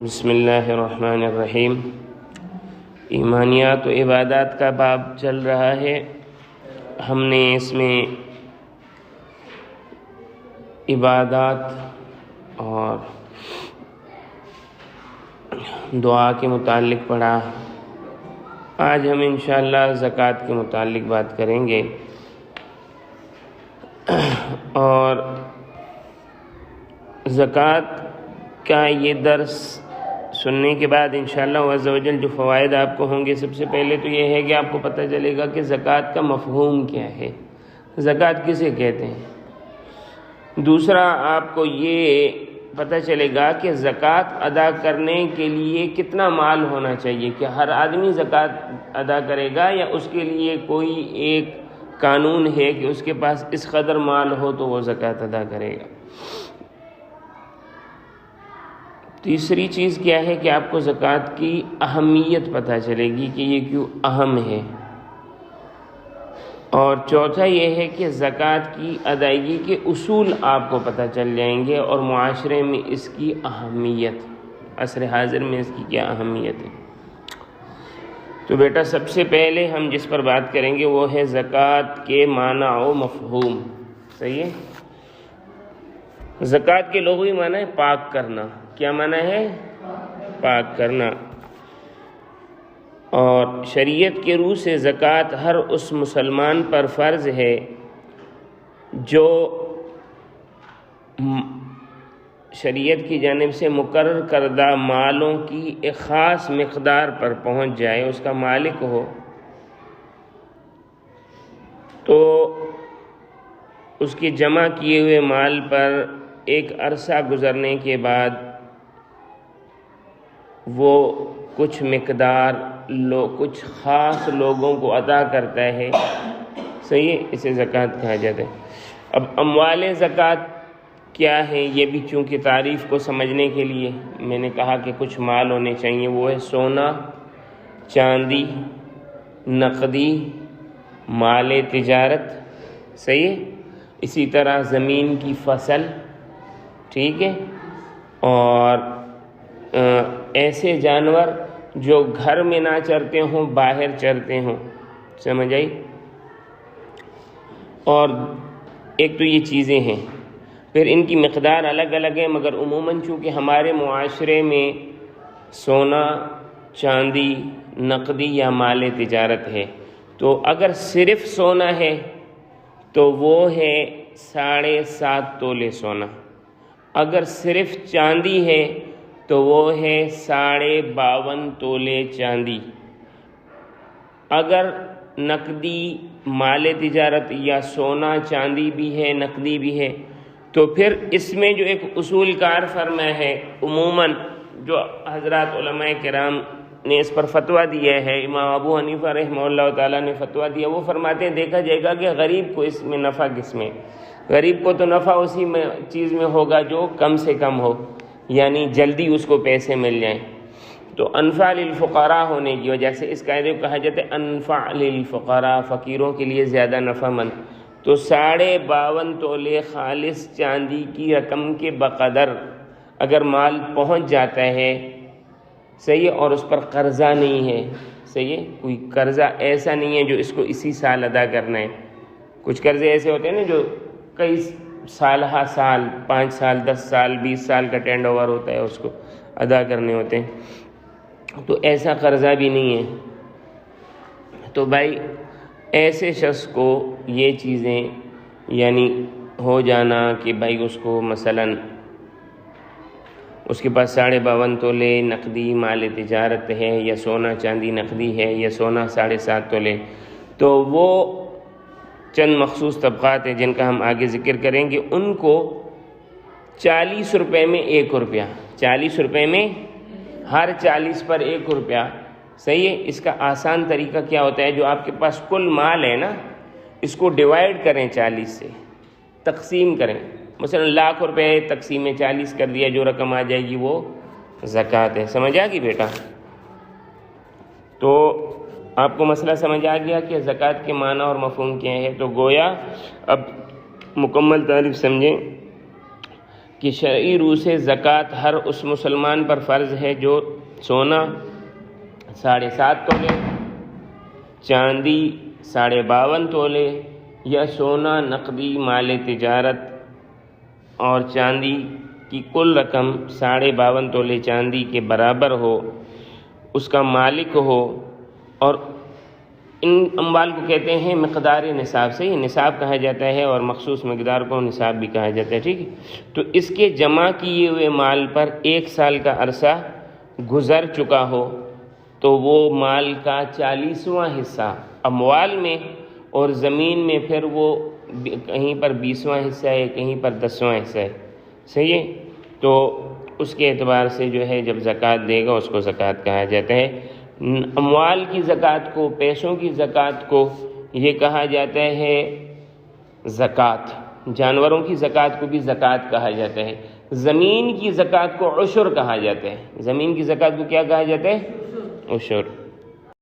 بسم اللہ الرحمن الرحیم۔ ایمانیات و عبادات کا باب چل رہا ہے۔ ہم نے اس میں عبادات اور دعا کے متعلق پڑھا۔ آج ہم انشاءاللہ زکوٰۃ کے متعلق بات کریں گے، اور زکوٰۃ کا یہ درس سننے کے بعد انشاءاللہ عز و جل جو فوائد آپ کو ہوں گے، سب سے پہلے تو یہ ہے کہ آپ کو پتہ چلے گا کہ زکوٰۃ کا مفہوم کیا ہے، زکوٰۃ کسے کہتے ہیں۔ دوسرا، آپ کو یہ پتہ چلے گا کہ زکوٰۃ ادا کرنے کے لیے کتنا مال ہونا چاہیے، کہ ہر آدمی زکوٰۃ ادا کرے گا یا اس کے لیے کوئی ایک قانون ہے کہ اس کے پاس اس قدر مال ہو تو وہ زکوٰۃ ادا کرے گا۔ تیسری چیز کیا ہے کہ آپ کو زکوٰۃ کی اہمیت پتہ چلے گی کہ یہ کیوں اہم ہے، اور چوتھا یہ ہے کہ زکوٰۃ کی ادائیگی کے اصول آپ کو پتہ چل جائیں گے، اور معاشرے میں اس کی اہمیت، عصر حاضر میں اس کی کیا اہمیت ہے۔ تو بیٹا، سب سے پہلے ہم جس پر بات کریں گے وہ ہے زکوٰۃ کے معنی و مفہوم۔ صحیح ہے؟ زکوٰۃ کے لغوی معنی ہے پاک کرنا۔ کیا معنی ہے؟ پاک کرنا۔ اور شریعت کے روح سے زکوٰۃ ہر اس مسلمان پر فرض ہے جو شریعت کی جانب سے مقرر کردہ مالوں کی ایک خاص مقدار پر پہنچ جائے، اس کا مالک ہو، تو اس کے جمع کیے ہوئے مال پر ایک عرصہ گزرنے کے بعد وہ کچھ مقدار کچھ خاص لوگوں کو عطا کرتا ہے۔ صحیح ہے؟ اسے زکوٰۃ کہا جاتا ہے۔ اب اموال زکوٰۃ کیا ہے، یہ بھی چونکہ تعریف کو سمجھنے کے لیے میں نے کہا کہ کچھ مال ہونے چاہیے، وہ ہے سونا، چاندی، نقدی، مال تجارت۔ صحیح ہے؟ اسی طرح زمین کی فصل، ٹھیک ہے، اور ایسے جانور جو گھر میں نہ چرتے ہوں، باہر چرتے ہوں۔ سمجھ آئی؟ اور ایک تو یہ چیزیں ہیں، پھر ان کی مقدار الگ الگ ہے، مگر عموماً چونکہ ہمارے معاشرے میں سونا، چاندی، نقدی یا مال تجارت ہے، تو اگر صرف سونا ہے تو وہ ہے 7.5 تولے سونا، اگر صرف چاندی ہے تو وہ ہے 52.5 تولے چاندی، اگر نقدی مال تجارت یا سونا چاندی بھی ہے، نقدی بھی ہے، تو پھر اس میں جو ایک اصول کار فرما ہے، عموماً جو حضرات علماء کرام نے اس پر فتویٰ دیا ہے، امام ابو حنیفہ رحمہ اللہ تعالیٰ نے فتویٰ دیا، وہ فرماتے ہیں دیکھا جائے گا کہ غریب کو اس میں نفع کس میں، غریب کو تو نفع اسی میں چیز میں ہوگا جو کم سے کم ہو، یعنی جلدی اس کو پیسے مل جائیں۔ تو انفع للفقراء ہونے کی وجہ سے اس قاعدے کو کہا جاتا ہے انفع للفقراء، فقیروں کے لیے زیادہ نفع مند۔ تو 52.5 تولے خالص چاندی کی رقم کے بقدر اگر مال پہنچ جاتا ہے، صحیح ہے، اور اس پر قرضہ نہیں ہے، صحیح ہے، کوئی قرضہ ایسا نہیں ہے جو اس کو اسی سال ادا کرنا ہے، کچھ قرضے ایسے ہوتے ہیں نا جو کئی سال 5 سال 10 سال 20 سال کا ٹینڈ اوور ہوتا ہے، اس کو ادا کرنے ہوتے ہیں، تو ایسا قرضہ بھی نہیں ہے۔ تو بھائی ایسے شخص کو یہ چیزیں یعنی ہو جانا کہ بھائی اس کو مثلاً اس کے پاس 52.5 تولے نقدی مال تجارت ہے، یا سونا چاندی نقدی ہے، یا سونا 7.5 تولے، تو وہ چند مخصوص طبقات ہیں جن کا ہم آگے ذکر کریں گے، ان کو 40 روپے میں 1 روپیہ، 40 روپے میں ہر 40 پر 1 روپیہ۔ صحیح ہے؟ اس کا آسان طریقہ کیا ہوتا ہے، جو آپ کے پاس کل مال ہے نا، اس کو ڈیوائیڈ کریں 40 سے، تقسیم کریں، مثلا 1,00,000 روپے تقسیم 40 کر دیا، جو رقم آ جائے گی وہ زکوٰۃ ہے۔ سمجھ آ گئی بیٹا؟ تو آپ کو مسئلہ سمجھ آ گیا کہ زکوٰۃ کے معنی اور مفہوم کیا ہے۔ تو گویا اب مکمل تعریف سمجھیں کہ شرعی روح سے زکوٰۃ ہر اس مسلمان پر فرض ہے جو سونا 7.5 تولے، چاندی 52.5 تولے یا سونا نقدی مال تجارت اور چاندی کی کل رقم 52.5 تولے چاندی کے برابر ہو، اس کا مالک ہو، اور ان اموال کو کہتے ہیں مقدار نصاب سے، یہ نصاب کہا جاتا ہے اور مخصوص مقدار کو نصاب بھی کہا جاتا ہے، ٹھیک ہے۔ تو اس کے جمع کیے ہوئے مال پر 1 سال کا عرصہ گزر چکا ہو تو وہ مال کا 40واں حصہ اموال میں، اور زمین میں پھر وہ کہیں پر 20واں حصہ ہے، کہیں پر 10واں حصہ ہے، صحیح ہے۔ تو اس کے اعتبار سے جو ہے جب زکوٰۃ دے گا اس کو زکوٰۃ کہا جاتا ہے۔ اموال کی زکوٰۃ کو، پیسوں کی زکوٰۃ کو یہ کہا جاتا ہے زکوٰۃ۔ جانوروں کی زکوٰۃ کو بھی زکوٰۃ کہا جاتا ہے۔ زمین کی زکوٰۃ کو عشر کہا جاتا ہے۔ زمین کی زکوٰۃ کو کیا کہا جاتا ہے؟ عشر۔